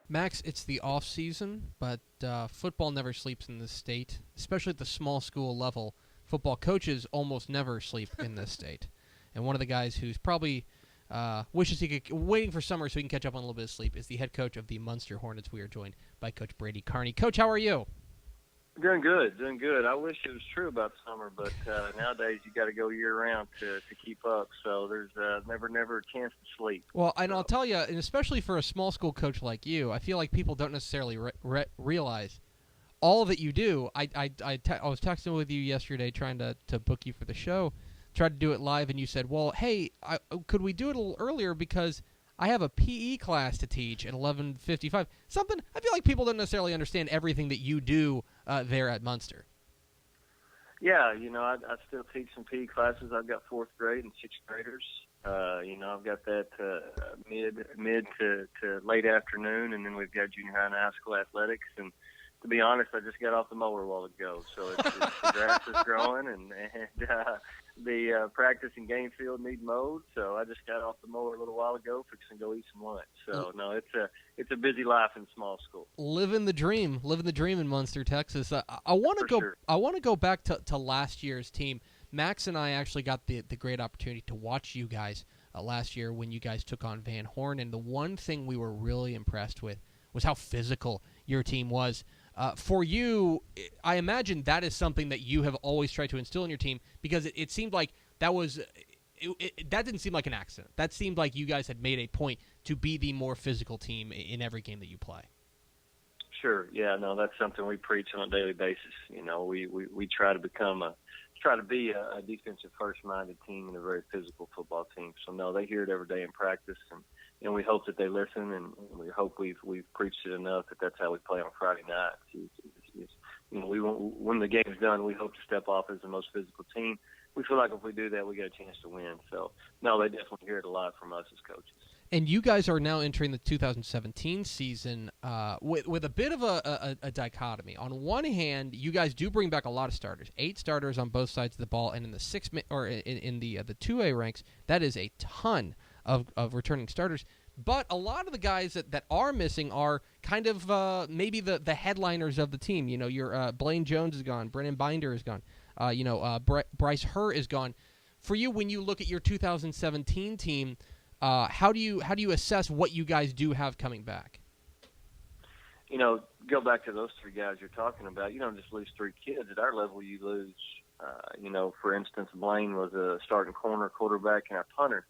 Max, it's the off season, but football never sleeps in this state, especially at the small school level. Football coaches almost never sleep in this state. And one of the guys who's probably wishes he could, waiting for summer so he can catch up on a little bit of sleep, is the head coach of the Muenster Hornets. We are joined by Coach Brady Carney. Coach, how are you? Doing good. I wish it was true about summer, but nowadays you got to go year round to keep up. So there's never a chance to sleep. Well, and I'll tell you, and especially for a small school coach like you, I feel like people don't necessarily realize all that you do. I was texting with you yesterday trying to book you for the show, tried to do it live, and you said, well, hey, could we do it a little earlier because I have a PE class to teach at 11:55. Something I feel like people don't necessarily understand everything that you do there at Muenster. Yeah, I still teach some PE classes. I've got fourth grade and sixth graders. I've got that mid to late afternoon, and then we've got junior high and high school athletics. And to be honest, I just got off the mower a while ago, so the grass is growing, and the practice and game field need mowed. So I just got off the mower a little while ago, fixing to go eat some lunch. So no, it's a busy life in small school. Living the dream in Muenster, Texas. I want to go back to last year's team. Max and I actually got the great opportunity to watch you guys last year when you guys took on Van Horn, and the one thing we were really impressed with was how physical your team was. For you, I imagine that is something that you have always tried to instill in your team, because it seemed like that didn't seem like an accident. That seemed like you guys had made a point to be the more physical team in every game that you play. Sure. Yeah. No, that's something we preach on a daily basis. We try to be a defensive first-minded team and a very physical football team. So no, they hear it every day in practice, and we hope that they listen, and we hope we've preached it enough that that's how we play on Friday nights. When the game's done, we hope to step off as the most physical team. We feel like if we do that, we get a chance to win. So, no, they definitely hear it a lot from us as coaches. And you guys are now entering the 2017 season with a bit of a dichotomy. On one hand, you guys do bring back a lot of starters, 8 starters on both sides of the ball, and in the in the 2A ranks, that is a ton of returning starters. But a lot of the guys that are missing are kind of maybe the headliners of the team. Your Blaine Jones is gone, Brennan Binder is gone, Bryce Herr is gone. For you, when you look at your 2017 team, how do you assess what you guys do have coming back? Go back to those 3 guys you're talking about. You don't just lose 3 kids. At our level, you lose, for instance, Blaine was a starting corner, quarterback, and our punter.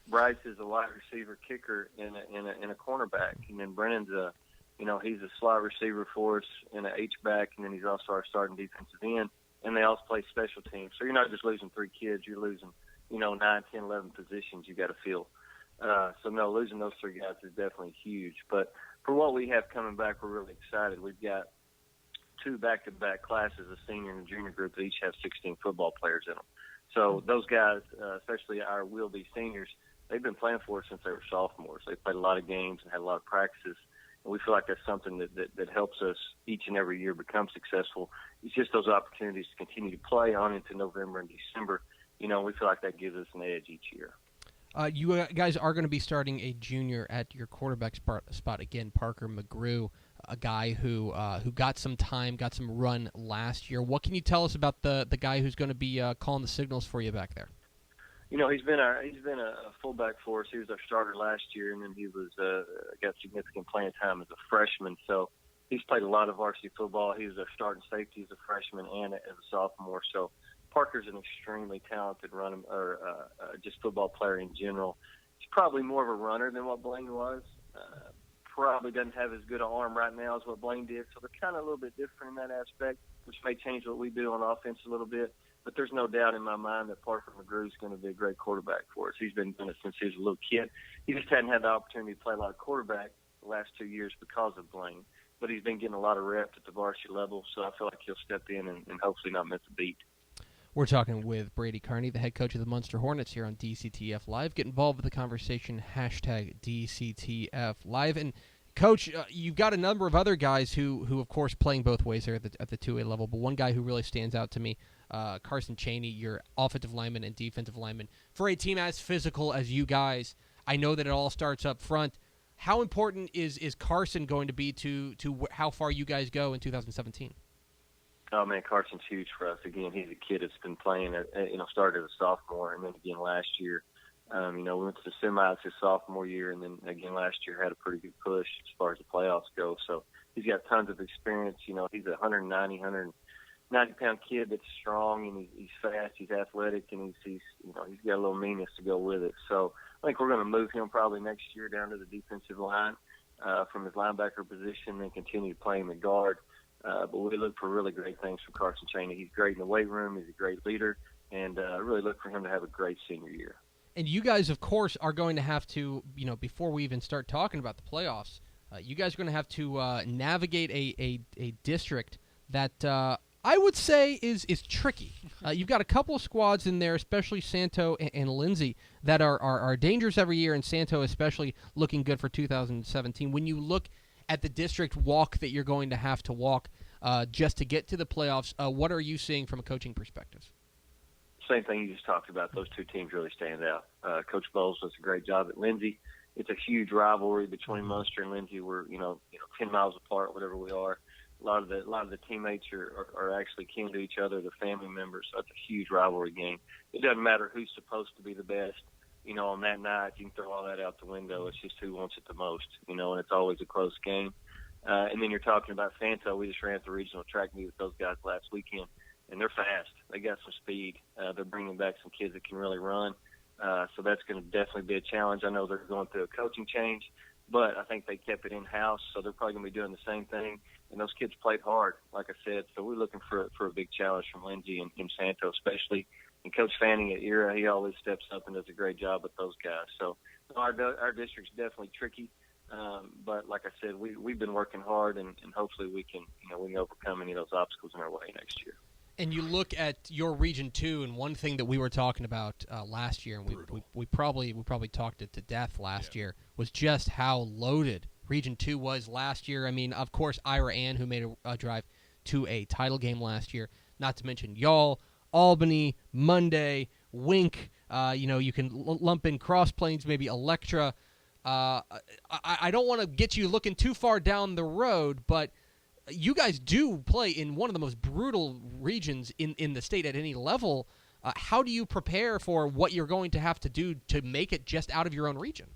Bryce is a wide receiver, kicker, and a cornerback. And then Brennan's he's a slot receiver for us and an H-back, and then he's also our starting defensive end. And they also play special teams. So you're not just losing 3 kids. You're losing, 9, 10, 11 positions you got to fill. So, no, losing those 3 guys is definitely huge. But for what we have coming back, we're really excited. We've got 2 back-to-back classes, a senior and a junior group, that each have 16 football players in them. So those guys, especially our will-be seniors, they've been playing for us since they were sophomores. They played a lot of games and had a lot of practices. And we feel like that's something that helps us each and every year become successful. It's just those opportunities to continue to play on into November and December. We feel like that gives us an edge each year. You guys are going to be starting a junior at your quarterback spot again, Parker McGrew, a guy who got some time, got some run last year. What can you tell us about the guy who's going to be calling the signals for you back there? He's been a fullback for us. He was our starter last year, and then he was got significant playing time as a freshman. So he's played a lot of varsity football. He was our starting safety as a freshman and as a sophomore. So Parker's an extremely talented just football player in general. He's probably more of a runner than what Blaine was. Probably doesn't have as good an arm right now as what Blaine did. So they're kind of a little bit different in that aspect, which may change what we do on offense a little bit. But there's no doubt in my mind that Parker McGrew is going to be a great quarterback for us. He's been doing it since he was a little kid. He just hadn't had the opportunity to play a lot of quarterback the last 2 years because of Blaine. But he's been getting a lot of reps at the varsity level, so I feel like he'll step in and hopefully not miss a beat. We're talking with Brady Carney, the head coach of the Muenster Hornets here on DCTF Live. Get involved with the conversation, #DCTF Live. And, Coach, you've got a number of other guys who of course, playing both ways there at the 2A level, but one guy who really stands out to me, Carson Chaney, your offensive lineman and defensive lineman. For a team as physical as you guys, I know that it all starts up front. How important is Carson going to be to how far you guys go in 2017? Oh, man, Carson's huge for us. Again, he's a kid that's been playing, started as a sophomore, and then again last year. We went to the semis his sophomore year, and then again last year had a pretty good push as far as the playoffs go. So he's got tons of experience. He's a 190-pound kid that's strong, and he's fast, he's athletic, and he's got a little meanness to go with it. So I think we're going to move him probably next year down to the defensive line from his linebacker position and continue to play him at guard. But we look for really great things from Carson Chaney. He's great in the weight room. He's a great leader, and I really look for him to have a great senior year. And you guys, of course, are going to have to, before we even start talking about the playoffs, you guys are going to have to navigate a district that I would say is tricky. You've got a couple of squads in there, especially Santo and Lindsay, that are dangerous every year, and Santo especially looking good for 2017. When you look at the district walk that you're going to have to walk just to get to the playoffs, what are you seeing from a coaching perspective? Same thing you just talked about. Those two teams really stand out. Coach Bowles does a great job at Lindsay. It's a huge rivalry between Muenster and Lindsay. We're 10 miles apart, whatever we are. A lot of the teammates are actually kin to each other. They're family members. So it's a huge rivalry game. It doesn't matter who's supposed to be the best. On that night, you can throw all that out the window. It's just who wants it the most. And it's always a close game. And then you're talking about Santo. We just ran at the regional track meet with those guys last weekend. And they're fast. They got some speed. They're bringing back some kids that can really run. So that's going to definitely be a challenge. I know they're going through a coaching change, but I think they kept it in-house, so they're probably going to be doing the same thing. And those kids played hard, like I said. So we're looking for a big challenge from Lindsay and Santo especially. And Coach Fanning at ERA, he always steps up and does a great job with those guys. So our district's definitely tricky. But like I said, we've been working hard, and hopefully we can overcome any of those obstacles in our way next year. And you look at your Region 2, and one thing that we were talking about last year, and we probably talked it to death last year, was just how loaded Region 2 was last year. I mean, of course, Ira Ann, who made a drive to a title game last year, not to mention y'all, Albany, Monday, Wink. You can lump in Cross Plains, maybe Electra. I don't want to get you looking too far down the road, but you guys do play in one of the most brutal regions in the state at any level. How do you prepare for what you're going to have to do to make it just out of your own region?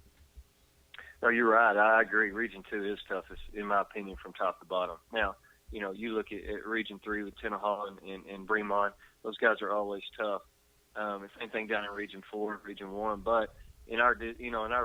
No, you're right. I agree. Region 2 is toughest, in my opinion, from top to bottom. Now, you look at Region 3 with Tenaha and Bremont. Those guys are always tough. Same thing down in Region 4, Region 1. But in our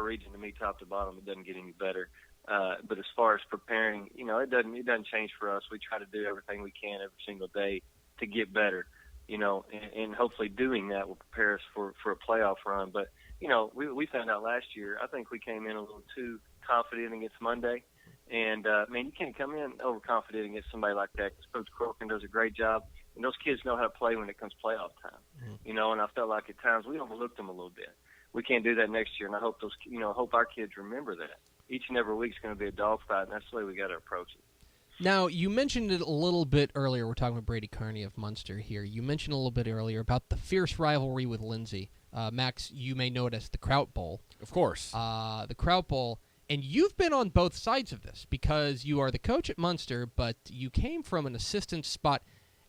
region, to me, top to bottom, it doesn't get any better. But as far as preparing, it doesn't change for us. We try to do everything we can every single day to get better, and hopefully doing that will prepare us for a playoff run. But, we found out last year, I think we came in a little too confident against Monday. And, you can't come in overconfident against somebody like that, because Coach Corcoran does a great job. And those kids know how to play when it comes playoff time, and I felt like at times we overlooked them a little bit. We can't do that next year, and I hope hope our kids remember that. Each and every week is going to be a dogfight, and that's the way we got to approach it. Now, you mentioned it a little bit earlier. We're talking about Brady Carney of Muenster here. You mentioned a little bit earlier about the fierce rivalry with Lindsay. Max, you may know it as the Kraut Bowl. Of course. The Kraut Bowl. And you've been on both sides of this because you are the coach at Muenster, but you came from an assistant spot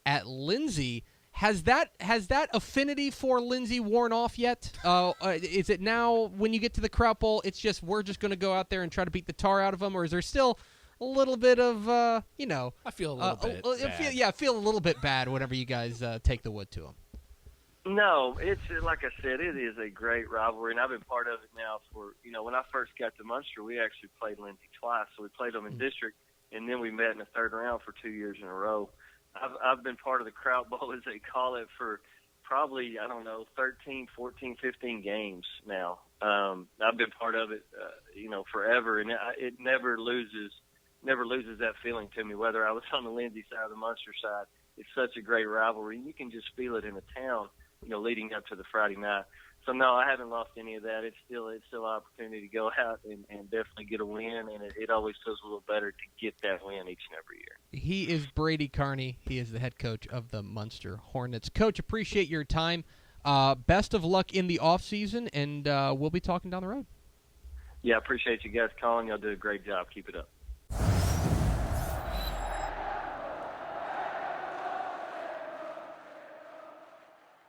at Lindsay. Has that affinity for Lindsay worn off yet? Is it now when you get to the Kraut Bowl, it's just we're just going to go out there and try to beat the tar out of them, or is there still a little bit of I feel a little bit bad. I feel a little bit bad whenever you guys take the wood to them. No, it's like I said, it is a great rivalry, and I've been part of it now for when I first got to Muenster, we actually played Lindsay twice. So we played them in district, and then we met in the third round for 2 years in a row. I've been part of the Kraut Bowl, as they call it, for probably, 13, 14, 15 games now. I've been part of it, forever, and it never loses that feeling to me, whether I was on the Lindsay side or the Muenster side. It's such a great rivalry. You can just feel it in the town, leading up to the Friday night. So, no, I haven't lost any of that. It's still an opportunity to go out and definitely get a win, and it always feels a little better to get that win each and every year. He is Brady Carney. He is the head coach of the Muenster Hornets. Coach, appreciate your time. Best of luck in the offseason, and we'll be talking down the road. Yeah, I appreciate you guys calling. Y'all do a great job. Keep it up.